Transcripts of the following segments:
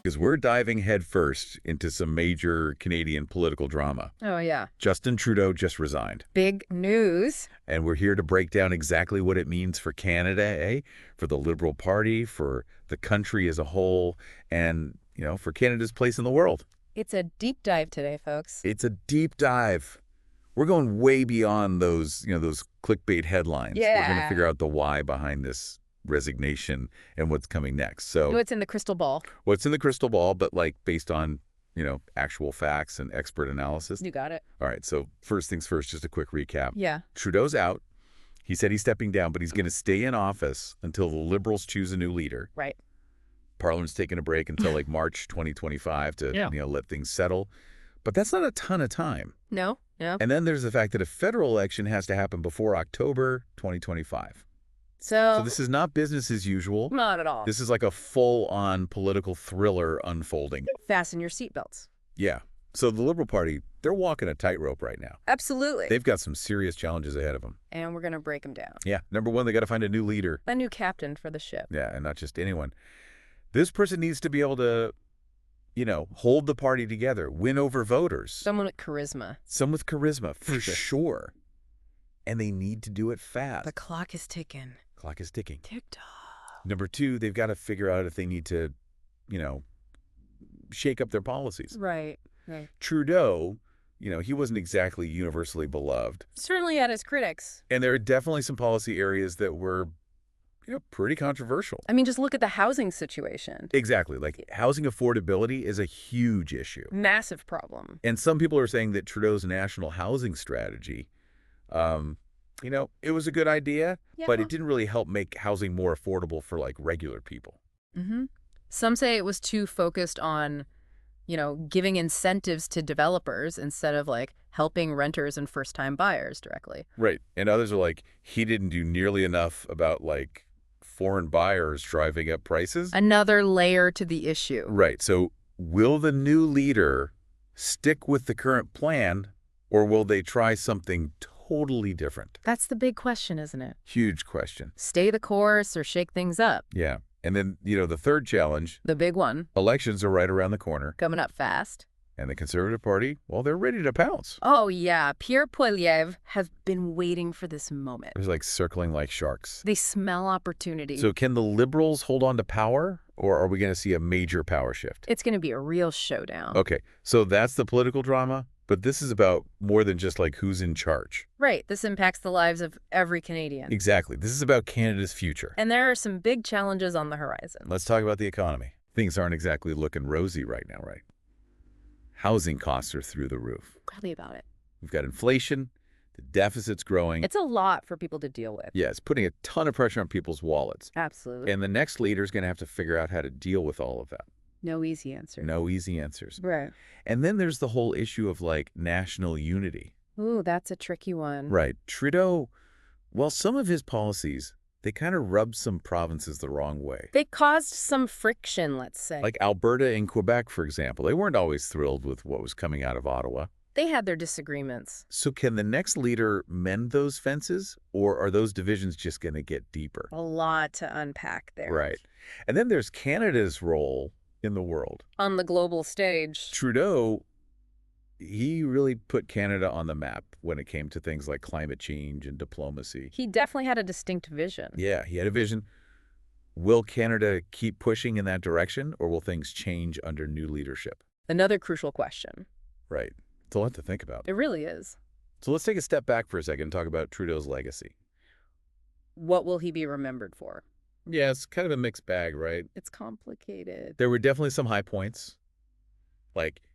Because we're diving headfirst into some major Canadian political drama. Oh, yeah. Justin Trudeau just resigned. Big news. And we're here to break down exactly what it means for Canada, for the Liberal Party, for the country as a whole, and, for Canada's place in the world. It's a deep dive today, folks. It's a deep dive. We're going way beyond those clickbait headlines. Yeah. We're going to figure out the why behind this resignation and what's coming next. So What's in the crystal ball? what's in the crystal ball, but based on, actual facts and expert analysis. You got it. All right. So first things first, just a quick recap. Yeah. Trudeau's out. He said he's stepping down, but he's going to stay in office until the Liberals choose a new leader. Right. Parliament's taking a break until March 2025 to let things settle. But that's not a ton of time. No. And then there's the fact that a federal election has to happen before October 2025. So this is not business as usual. Not at all. This is like a full-on political thriller unfolding. Fasten your seatbelts. Yeah. So the Liberal Party, they're walking a tightrope right now. Absolutely. They've got some serious challenges ahead of them. And we're going to break them down. Yeah. Number one, they got to find a new leader. A new captain for the ship. Yeah, and not just anyone. This person needs to be able to, hold the party together, win over voters. Someone with charisma. Some with charisma, for sure. And they need to do it fast. The clock is ticking. Clock is ticking. Tick-tock. Number two, they've got to figure out if they need to, shake up their policies. Right. Trudeau, he wasn't exactly universally beloved. Certainly had his critics. And there are definitely some policy areas that were, pretty controversial. I mean, just look at the housing situation. Exactly. Housing affordability is a huge issue. Massive problem. And some people are saying that Trudeau's national housing strategy, it was a good idea, but it didn't really help make housing more affordable for regular people. Mm-hmm. Some say it was too focused on, giving incentives to developers instead of helping renters and first-time buyers directly. Right. And others are he didn't do nearly enough about foreign buyers driving up prices. Another layer to the issue. Right. So will the new leader stick with the current plan, or will they try something totally different? That's the big question, isn't it? Huge question. Stay the course or shake things up. Yeah. And then, the third challenge. The big one. Elections are right around the corner. Coming up fast. And the Conservative Party, well, they're ready to pounce. Oh, yeah. Pierre Poilievre have been waiting for this moment. They're circling like sharks. They smell opportunity. So can the Liberals hold on to power, or are we going to see a major power shift? It's going to be a real showdown. Okay. So that's the political drama, but this is about more than just who's in charge. Right. This impacts the lives of every Canadian. Exactly. This is about Canada's future. And there are some big challenges on the horizon. Let's talk about the economy. Things aren't exactly looking rosy right now, right? Housing costs are through the roof. Tell me about it. We've got inflation. The deficit's growing. It's a lot for people to deal with. Yeah, it's putting a ton of pressure on people's wallets. Absolutely. And the next leader is going to have to figure out how to deal with all of that. No easy answer. No easy answers. Right. And then there's the whole issue of national unity. Ooh, that's a tricky one. Right. Trudeau, well, some of his policies, they kind of rubbed some provinces the wrong way. They caused some friction, let's say. Alberta and Quebec, for example. They weren't always thrilled with what was coming out of Ottawa. They had their disagreements. So can the next leader mend those fences, or are those divisions just going to get deeper? A lot to unpack there. Right. And then there's Canada's role in the world. On the global stage. Trudeau, he really put Canada on the map when it came to things like climate change and diplomacy. He definitely had a distinct vision. Yeah, he had a vision. Will Canada keep pushing in that direction, or will things change under new leadership? Another crucial question. Right. It's a lot to think about. It really is. So let's take a step back for a second and talk about Trudeau's legacy. What will he be remembered for? Yeah, it's kind of a mixed bag, right? It's complicated. There were definitely some high points.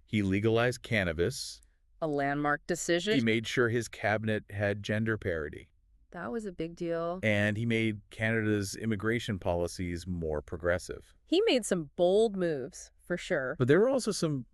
He legalized cannabis. A landmark decision. He made sure his cabinet had gender parity. That was a big deal. And he made Canada's immigration policies more progressive. He made some bold moves, for sure. But there were also some,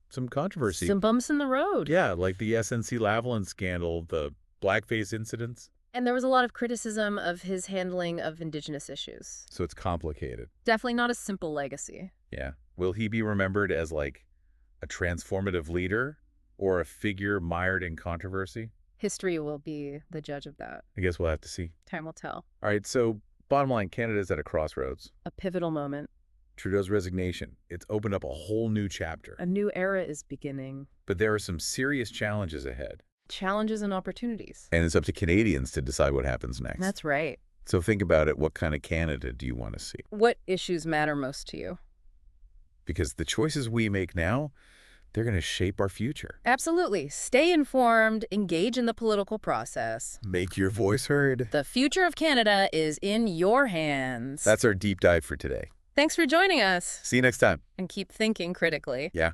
some controversy. Some bumps in the road. Yeah, like the SNC-Lavalin scandal, the blackface incidents. And there was a lot of criticism of his handling of Indigenous issues. So it's complicated. Definitely not a simple legacy. Yeah. Will he be remembered as a transformative leader or a figure mired in controversy? History will be the judge of that. I guess we'll have to see. Time will tell. All right, so bottom line, Canada's at a crossroads. A pivotal moment. Trudeau's resignation, it's opened up a whole new chapter. A new era is beginning. But there are some serious challenges ahead. Challenges and opportunities. And it's up to Canadians to decide what happens next. That's right. So think about it. What kind of Canada do you want to see? What issues matter most to you? Because the choices we make now, they're going to shape our future. Absolutely. Stay informed, engage in the political process. Make your voice heard. The future of Canada is in your hands. That's our deep dive for today. Thanks for joining us. See you next time. And keep thinking critically. Yeah.